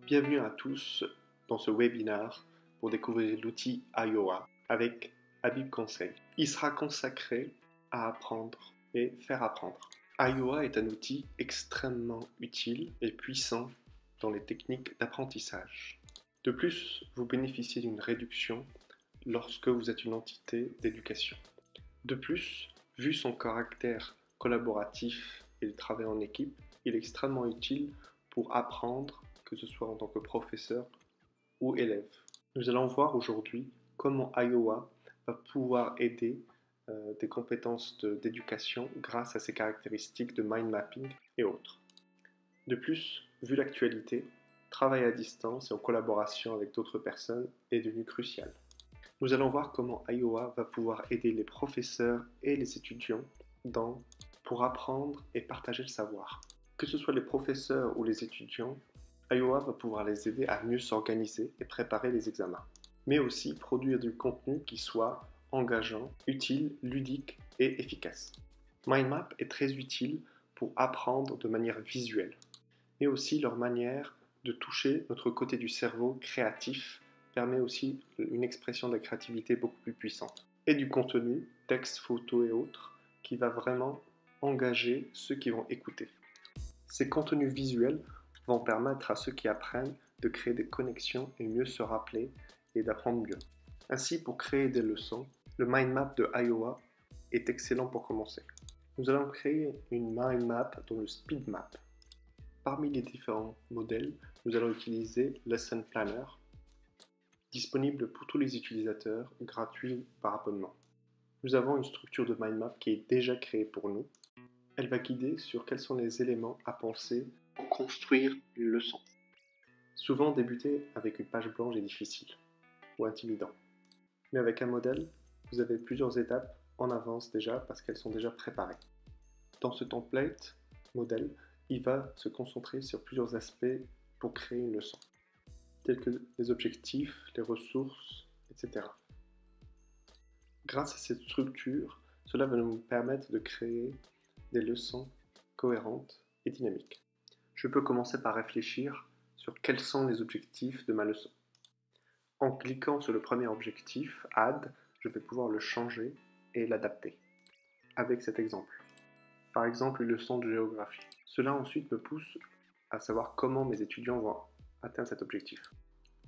Bienvenue à tous dans ce webinaire pour découvrir l'outil Iowa avec Habib Conseil. Il sera consacré à apprendre et faire apprendre. Iowa est un outil extrêmement utile et puissant dans les techniques d'apprentissage. De plus, vous bénéficiez d'une réduction lorsque vous êtes une entité d'éducation. De plus, vu son caractère collaboratif et le travail en équipe, il est extrêmement utile pour apprendre, que ce soit en tant que professeur ou élève. Nous allons voir aujourd'hui comment Iowa va pouvoir aider des compétences d'éducation grâce à ses caractéristiques de mind mapping et autres. De plus, vu l'actualité, travail à distance et en collaboration avec d'autres personnes est devenu crucial. Nous allons voir comment Iowa va pouvoir aider les professeurs et les étudiants pour apprendre et partager le savoir. Que ce soit les professeurs ou les étudiants, Iowa va pouvoir les aider à mieux s'organiser et préparer les examens, mais aussi produire du contenu qui soit engageant, utile, ludique et efficace. MindMap est très utile pour apprendre de manière visuelle, mais aussi leur manière de toucher notre côté du cerveau créatif permet aussi une expression de la créativité beaucoup plus puissante. Et du contenu, texte, photos et autres, qui va vraiment engager ceux qui vont écouter. Ces contenus visuels vont permettre à ceux qui apprennent de créer des connexions et mieux se rappeler et d'apprendre mieux. Ainsi, pour créer des leçons, le mind map de Iowa est excellent pour commencer. Nous allons créer une mind map dans le speed map. Parmi les différents modèles, nous allons utiliser Lesson Planner, disponible pour tous les utilisateurs, gratuit par abonnement. Nous avons une structure de mind map qui est déjà créée pour nous. Elle va guider sur quels sont les éléments à penser pour construire une leçon. Souvent, débuter avec une page blanche est difficile ou intimidant. Mais avec un modèle, vous avez plusieurs étapes en avance déjà parce qu'elles sont déjà préparées. Dans ce template modèle, il va se concentrer sur plusieurs aspects pour créer une leçon, tels que les objectifs, les ressources, etc. Grâce à cette structure, cela va nous permettre de créer des leçons cohérentes et dynamiques. Je peux commencer par réfléchir sur quels sont les objectifs de ma leçon. En cliquant sur le premier objectif, Add, je vais pouvoir le changer et l'adapter. Avec cet exemple. Par exemple, une leçon de géographie. Cela ensuite me pousse à savoir comment mes étudiants vont atteindre cet objectif.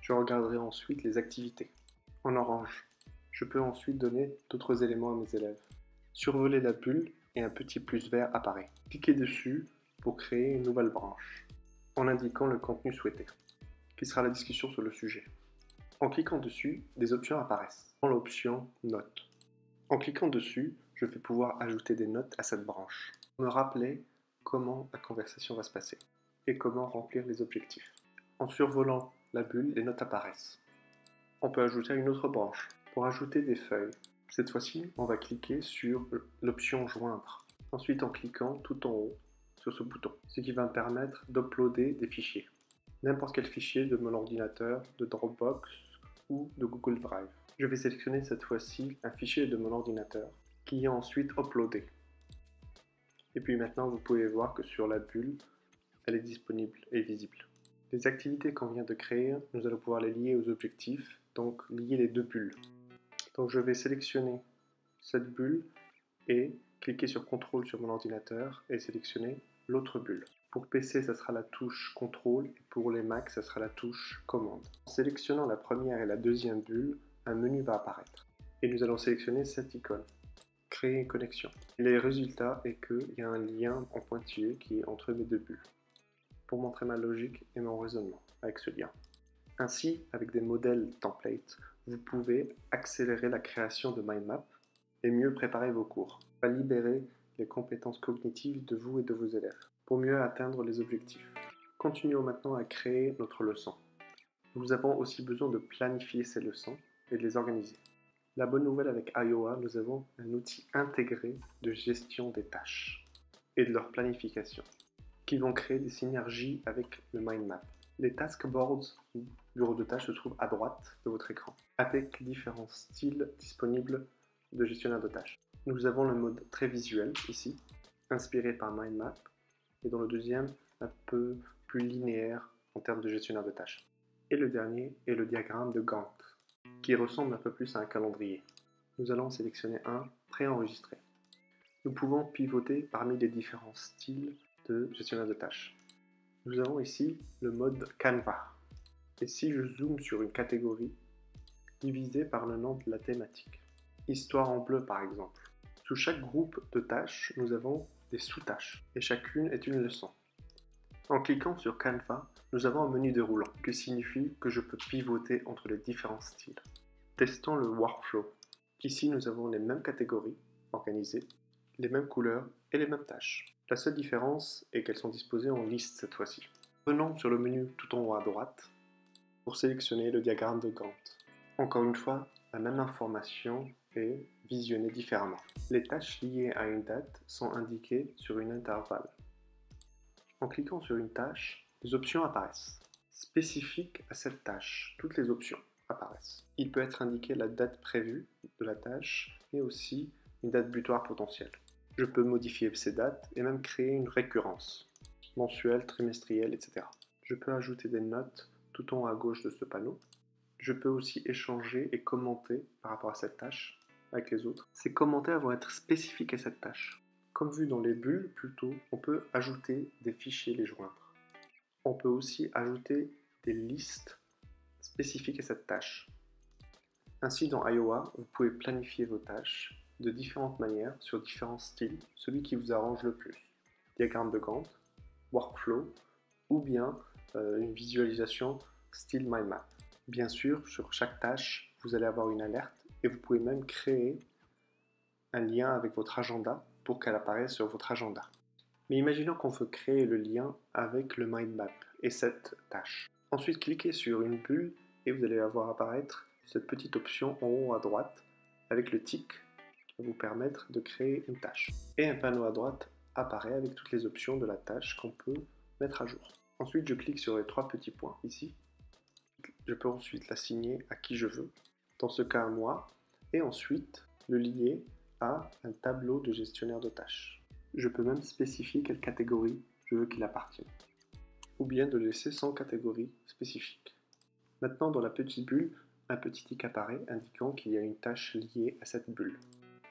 Je regarderai ensuite les activités. En orange, je peux ensuite donner d'autres éléments à mes élèves. Survoler la bulle et un petit plus vert apparaît. Cliquez dessus pour créer une nouvelle branche, en indiquant le contenu souhaité, qui sera la discussion sur le sujet. En cliquant dessus, des options apparaissent. Dans l'option Notes. En cliquant dessus, je vais pouvoir ajouter des notes à cette branche. Me rappeler comment la conversation va se passer et comment remplir les objectifs. En survolant la bulle, les notes apparaissent. On peut ajouter une autre branche pour ajouter des feuilles. Cette fois-ci, on va cliquer sur l'option Joindre. Ensuite, en cliquant tout en haut sur ce bouton, ce qui va me permettre d'uploader des fichiers. N'importe quel fichier de mon ordinateur, de Dropbox ou de Google Drive. Je vais sélectionner cette fois-ci un fichier de mon ordinateur qui est ensuite uploadé. Et puis maintenant, vous pouvez voir que sur la bulle, elle est disponible et visible. Les activités qu'on vient de créer, nous allons pouvoir les lier aux objectifs, donc lier les deux bulles. Donc je vais sélectionner cette bulle et cliquer sur CTRL sur mon ordinateur et sélectionner l'autre bulle. Pour PC, ça sera la touche CTRL et pour les Mac, ça sera la touche commande. En sélectionnant la première et la deuxième bulle, un menu va apparaître. Et nous allons sélectionner cette icône. Créer une connexion. Et le résultat est qu'il y a un lien en pointillé qui est entre mes deux bulles, pour montrer ma logique et mon raisonnement avec ce lien. Ainsi, avec des modèles templates, vous pouvez accélérer la création de mind map et mieux préparer vos cours. Ça va libérer les compétences cognitives de vous et de vos élèves pour mieux atteindre les objectifs. Continuons maintenant à créer notre leçon. Nous avons aussi besoin de planifier ces leçons et de les organiser. La bonne nouvelle avec Iowa, nous avons un outil intégré de gestion des tâches et de leur planification qui vont créer des synergies avec le mind map. Les task boards ou bureaux de tâches se trouvent à droite de votre écran avec différents styles disponibles de gestionnaire de tâches. Nous avons le mode très visuel ici, inspiré par mind map, et dans le deuxième, un peu plus linéaire en termes de gestionnaire de tâches. Et le dernier est le diagramme de Gantt, qui ressemble un peu plus à un calendrier. Nous allons sélectionner un préenregistré. Nous pouvons pivoter parmi les différents styles de gestionnaire de tâches. Nous avons ici le mode Canva. Et si je zoome sur une catégorie, divisée par le nom de la thématique. Histoire en bleu par exemple. Sous chaque groupe de tâches, nous avons des sous-tâches, et chacune est une leçon. En cliquant sur Canva, nous avons un menu déroulant, ce qui signifie que je peux pivoter entre les différents styles. Testons le workflow. Ici, nous avons les mêmes catégories organisées, les mêmes couleurs et les mêmes tâches. La seule différence est qu'elles sont disposées en liste cette fois-ci. Venons sur le menu tout en haut à droite pour sélectionner le diagramme de Gantt. Encore une fois, la même information est visionnée différemment. Les tâches liées à une date sont indiquées sur une intervalle. En cliquant sur une tâche, des options apparaissent. Spécifiques à cette tâche, toutes les options apparaissent. Il peut être indiqué la date prévue de la tâche, mais aussi une date butoir potentielle. Je peux modifier ces dates et même créer une récurrence, mensuelle, trimestrielle, etc. Je peux ajouter des notes tout en haut à gauche de ce panneau. Je peux aussi échanger et commenter par rapport à cette tâche avec les autres. Ces commentaires vont être spécifiques à cette tâche. Comme vu dans les bulles plutôt, on peut ajouter des fichiers et les joindre. On peut aussi ajouter des listes spécifiques à cette tâche. Ainsi dans Iowa, vous pouvez planifier vos tâches de différentes manières sur différents styles, celui qui vous arrange le plus. Diagramme de Gantt, workflow ou bien une visualisation style mind map. Bien sûr, sur chaque tâche, vous allez avoir une alerte et vous pouvez même créer un lien avec votre agenda pour qu'elle apparaisse sur votre agenda. Mais imaginons qu'on veut créer le lien avec le mind map et cette tâche. Ensuite, cliquez sur une bulle et vous allez avoir apparaître cette petite option en haut à droite avec le tic qui va vous permettre de créer une tâche. Et un panneau à droite apparaît avec toutes les options de la tâche qu'on peut mettre à jour. Ensuite, je clique sur les trois petits points ici. Je peux ensuite l'assigner à qui je veux, dans ce cas à moi, et ensuite le lier à un tableau de gestionnaire de tâches. Je peux même spécifier quelle catégorie je veux qu'il appartienne, ou bien de laisser sans catégorie spécifique. Maintenant, dans la petite bulle, un petit tic apparaît indiquant qu'il y a une tâche liée à cette bulle.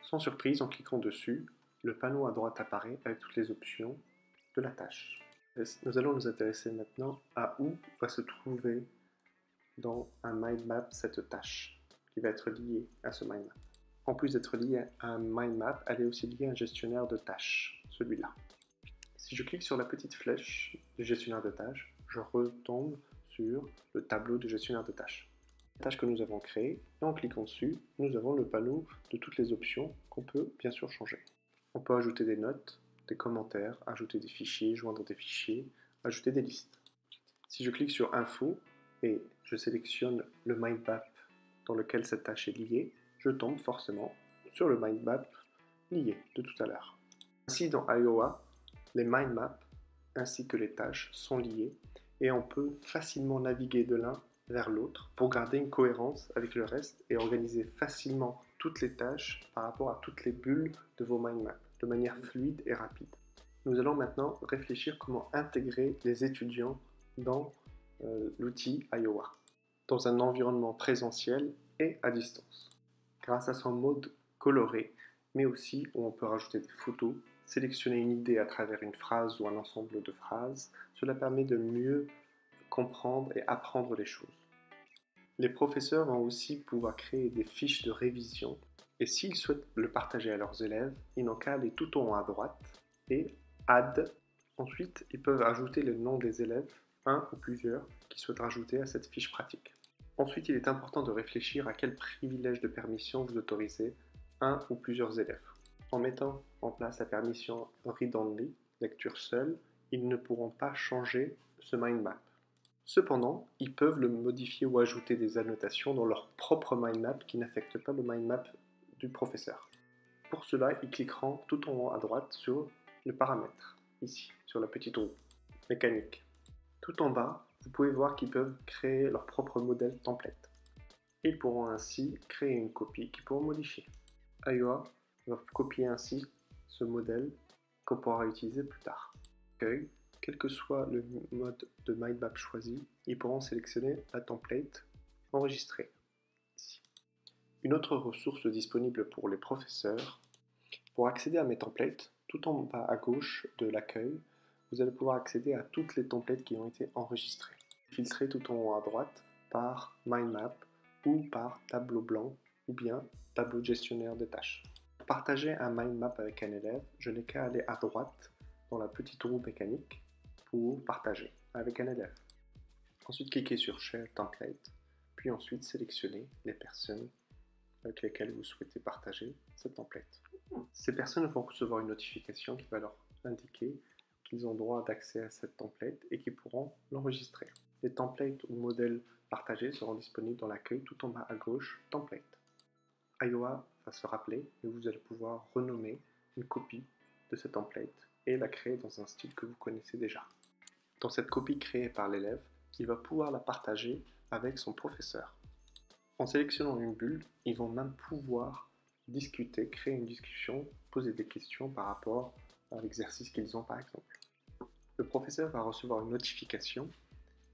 Sans surprise, en cliquant dessus, le panneau à droite apparaît avec toutes les options de la tâche. Nous allons nous intéresser maintenant à où va se trouver dans un mind map cette tâche qui va être liée à ce mind map. En plus d'être liée à un mind map, elle est aussi liée à un gestionnaire de tâches, celui-là. Si je clique sur la petite flèche du gestionnaire de tâches, je retombe sur le tableau de gestionnaire de tâches. La tâche que nous avons créée, et en cliquant dessus, nous avons le panneau de toutes les options qu'on peut bien sûr changer. On peut ajouter des notes, des commentaires, ajouter des fichiers, joindre des fichiers, ajouter des listes. Si je clique sur Info et je sélectionne le mind map dans lequel cette tâche est liée, je tombe forcément sur le mind map lié de tout à l'heure. Ainsi, dans Iowa, les mind maps ainsi que les tâches sont liées et on peut facilement naviguer de l'un vers l'autre pour garder une cohérence avec le reste et organiser facilement toutes les tâches par rapport à toutes les bulles de vos mind maps de manière fluide et rapide. Nous allons maintenant réfléchir comment intégrer les étudiants dans l'outil Iowa, dans un environnement présentiel et à distance, grâce à son mode coloré, mais aussi où on peut rajouter des photos, sélectionner une idée à travers une phrase ou un ensemble de phrases. Cela permet de mieux comprendre et apprendre les choses. Les professeurs vont aussi pouvoir créer des fiches de révision et s'ils souhaitent le partager à leurs élèves, ils n'ont qu'à aller tout en haut à droite et Add. Ensuite, ils peuvent ajouter le nom des élèves, un ou plusieurs, qui souhaitent rajouter à cette fiche pratique. Ensuite, il est important de réfléchir à quel privilège de permission vous autorisez un ou plusieurs élèves. En mettant en place la permission Read Only, lecture seule, ils ne pourront pas changer ce mind map. Cependant, ils peuvent le modifier ou ajouter des annotations dans leur propre mind map qui n'affectent pas le mind map du professeur. Pour cela, ils cliqueront tout en haut à droite sur le paramètre, ici, sur la petite roue mécanique. Tout en bas, vous pouvez voir qu'ils peuvent créer leur propre modèle template. Ils pourront ainsi créer une copie qu'ils pourront modifier. Iowa va copier ainsi ce modèle qu'on pourra utiliser plus tard. Accueil, quel que soit le mode de mind map choisi, ils pourront sélectionner la template enregistrée. Ici. Une autre ressource disponible pour les professeurs, pour accéder à mes templates, tout en bas à gauche de l'accueil, vous allez pouvoir accéder à toutes les templates qui ont été enregistrées. Filtrées tout en haut à droite par mind map ou par tableau blanc ou bien tableau de gestionnaire de tâches. Pour partager un mind map avec un élève, je n'ai qu'à aller à droite dans la petite roue mécanique pour partager avec un élève. Ensuite, cliquez sur Share Template, puis ensuite sélectionnez les personnes avec lesquelles vous souhaitez partager cette template. Ces personnes vont recevoir une notification qui va leur indiquer qu'ils ont droit d'accès à cette template et qu'ils pourront l'enregistrer. Les templates ou modèles partagés seront disponibles dans l'accueil tout en bas à gauche, Template. Iowa va se rappeler et vous allez pouvoir renommer une copie de cette template et la créer dans un style que vous connaissez déjà. Dans cette copie créée par l'élève, il va pouvoir la partager avec son professeur. En sélectionnant une bulle, ils vont même pouvoir discuter, créer une discussion, poser des questions par rapport à l'exercice qu'ils ont par exemple. Le professeur va recevoir une notification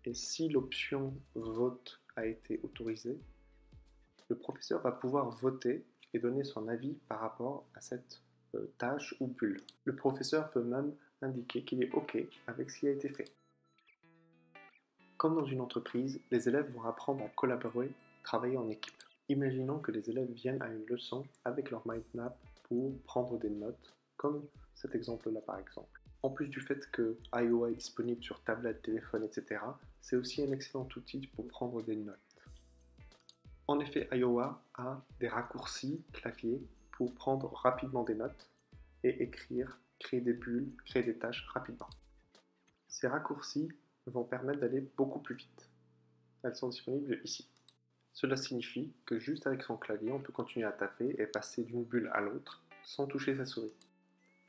et si l'option vote a été autorisée, le professeur va pouvoir voter et donner son avis par rapport à cette tâche ou bulle. Le professeur peut même indiquer qu'il est OK avec ce qui a été fait. Comme dans une entreprise, les élèves vont apprendre à collaborer, travailler en équipe. Imaginons que les élèves viennent à une leçon avec leur mind map pour prendre des notes, comme cet exemple-là par exemple. En plus du fait que Iowa est disponible sur tablette, téléphone, etc., c'est aussi un excellent outil pour prendre des notes. En effet, Iowa a des raccourcis clavier pour prendre rapidement des notes et écrire, créer des bulles, créer des tâches rapidement. Ces raccourcis vont permettre d'aller beaucoup plus vite. Elles sont disponibles ici. Cela signifie que juste avec son clavier, on peut continuer à taper et passer d'une bulle à l'autre sans toucher sa souris.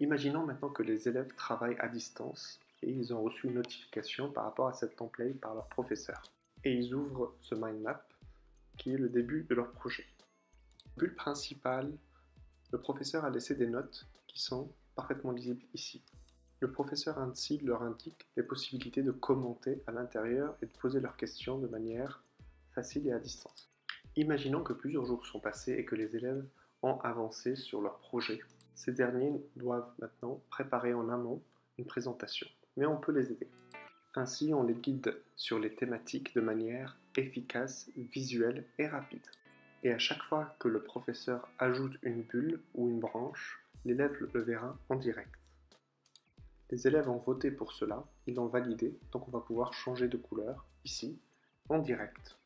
Imaginons maintenant que les élèves travaillent à distance et ils ont reçu une notification par rapport à cette template par leur professeur. Et ils ouvrent ce mind map qui est le début de leur projet. Bulle principale, le professeur a laissé des notes qui sont parfaitement lisibles ici. Le professeur ainsi leur indique les possibilités de commenter à l'intérieur et de poser leurs questions de manière facile et à distance. Imaginons que plusieurs jours sont passés et que les élèves ont avancé sur leur projet. Ces derniers doivent maintenant préparer en amont une présentation, mais on peut les aider. Ainsi, on les guide sur les thématiques de manière efficace, visuelle et rapide. Et à chaque fois que le professeur ajoute une bulle ou une branche, l'élève le verra en direct. Les élèves ont voté pour cela, ils l'ont validé, donc on va pouvoir changer de couleur ici, en direct.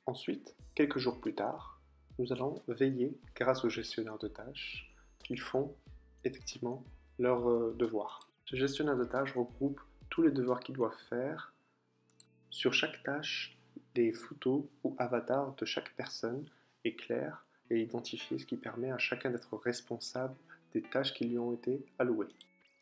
Ensuite, quelques jours plus tard, nous allons veiller, grâce au gestionnaire de tâches, qu'ils font effectivement leurs devoirs. Ce gestionnaire de tâches regroupe tous les devoirs qu'ils doivent faire. Sur chaque tâche, les photos ou avatars de chaque personne est clair et identifié, ce qui permet à chacun d'être responsable des tâches qui lui ont été allouées.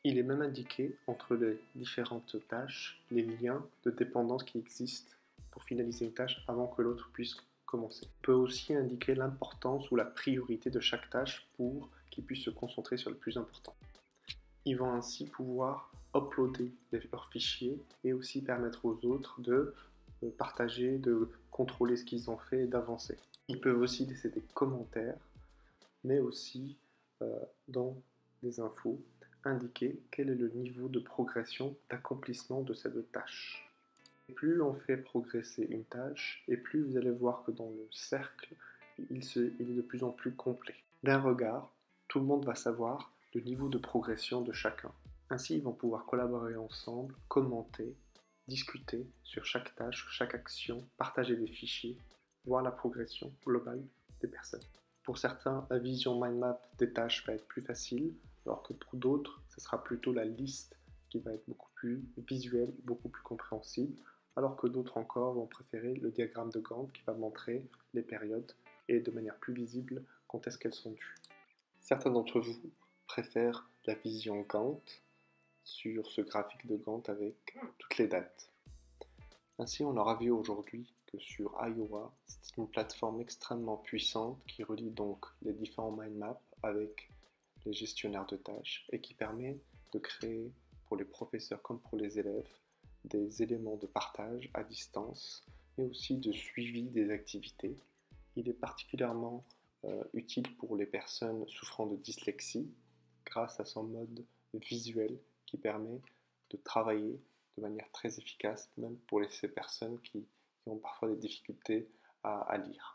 Il est même indiqué entre les différentes tâches les liens de dépendance qui existent pour finaliser une tâche avant que l'autre puisse commencer. On peut aussi indiquer l'importance ou la priorité de chaque tâche pour qu'ils puissent se concentrer sur le plus important. Ils vont ainsi pouvoir uploader leurs fichiers et aussi permettre aux autres de partager, de contrôler ce qu'ils ont fait et d'avancer. Ils peuvent aussi laisser des commentaires, mais aussi dans des infos, indiquer quel est le niveau de progression, d'accomplissement de cette tâche. Et plus on fait progresser une tâche, et plus vous allez voir que dans le cercle, il est de plus en plus complet. D'un regard, tout le monde va savoir le niveau de progression de chacun. Ainsi, ils vont pouvoir collaborer ensemble, commenter, discuter sur chaque tâche, chaque action, partager des fichiers, voir la progression globale des personnes. Pour certains, la vision mind map des tâches va être plus facile, alors que pour d'autres, ce sera plutôt la liste qui va être beaucoup plus visuelle, beaucoup plus compréhensible, alors que d'autres encore vont préférer le diagramme de Gantt qui va montrer les périodes et de manière plus visible quand est-ce qu'elles sont dues. Certains d'entre vous préfèrent la vision Gantt sur ce graphique de Gantt avec toutes les dates. Ainsi, on aura vu aujourd'hui que sur Iowa, c'est une plateforme extrêmement puissante qui relie donc les différents mind maps avec les gestionnaires de tâches et qui permet de créer pour les professeurs comme pour les élèves, des éléments de partage à distance, mais aussi de suivi des activités. Il est particulièrement utile pour les personnes souffrant de dyslexie, grâce à son mode visuel qui permet de travailler de manière très efficace, même pour ces personnes qui ont parfois des difficultés à lire.